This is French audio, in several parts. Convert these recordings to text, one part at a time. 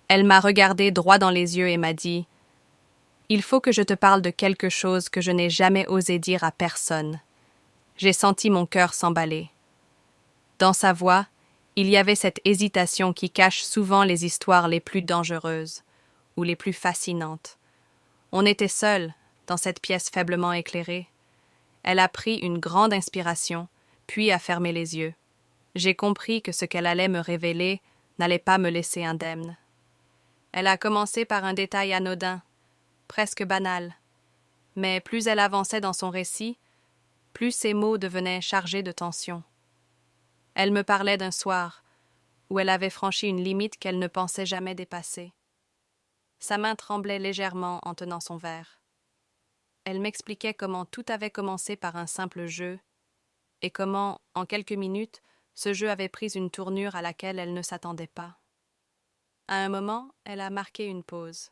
Elle m'a regardé droit dans les yeux et m'a dit « Il faut que je te parle de quelque chose que je n'ai jamais osé dire à personne. » J'ai senti mon cœur s'emballer. Dans sa voix, il y avait cette hésitation qui cache souvent les histoires les plus dangereuses ou les plus fascinantes. On était seuls dans cette pièce faiblement éclairée. Elle a pris une grande inspiration, puis a fermé les yeux. J'ai compris que ce qu'elle allait me révéler n'allait pas me laisser indemne. Elle a commencé par un détail anodin, presque banal, mais plus elle avançait dans son récit, plus ses mots devenaient chargés de tension. Elle me parlait d'un soir où elle avait franchi une limite qu'elle ne pensait jamais dépasser. Sa main tremblait légèrement en tenant son verre. Elle m'expliquait comment tout avait commencé par un simple jeu et comment, en quelques minutes, ce jeu avait pris une tournure à laquelle elle ne s'attendait pas. À un moment, elle a marqué une pause,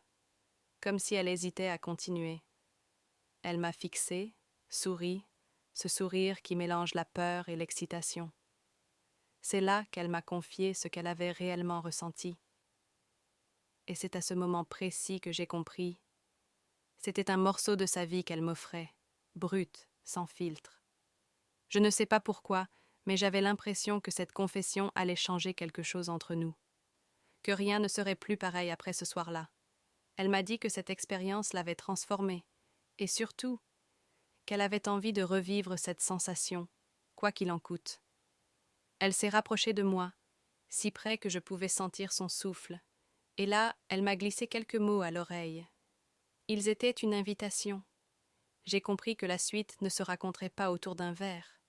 comme si elle hésitait à continuer. Elle m'a fixé, sourit, ce sourire qui mélange la peur et l'excitation. C'est là qu'elle m'a confié ce qu'elle avait réellement ressenti. Et c'est à ce moment précis que j'ai compris. C'était un morceau de sa vie qu'elle m'offrait, brut, sans filtre. Je ne sais pas pourquoi, mais j'avais l'impression que cette confession allait changer quelque chose entre nous, que rien ne serait plus pareil après ce soir-là. Elle m'a dit que cette expérience l'avait transformée, et surtout, qu'elle avait envie de revivre cette sensation, quoi qu'il en coûte. Elle s'est rapprochée de moi, si près que je pouvais sentir son souffle, et là, elle m'a glissé quelques mots à l'oreille. Ils étaient une invitation. J'ai compris que la suite ne se raconterait pas autour d'un verre.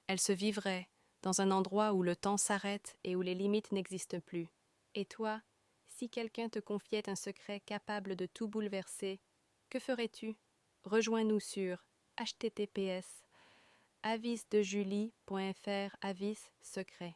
Elle se vivrait dans un endroit où le temps s'arrête et où les limites n'existent plus. Et toi, si quelqu'un te confiait un secret capable de tout bouleverser, que ferais-tu? Rejoins-nous sur https://avisdejulie.fr avis secret.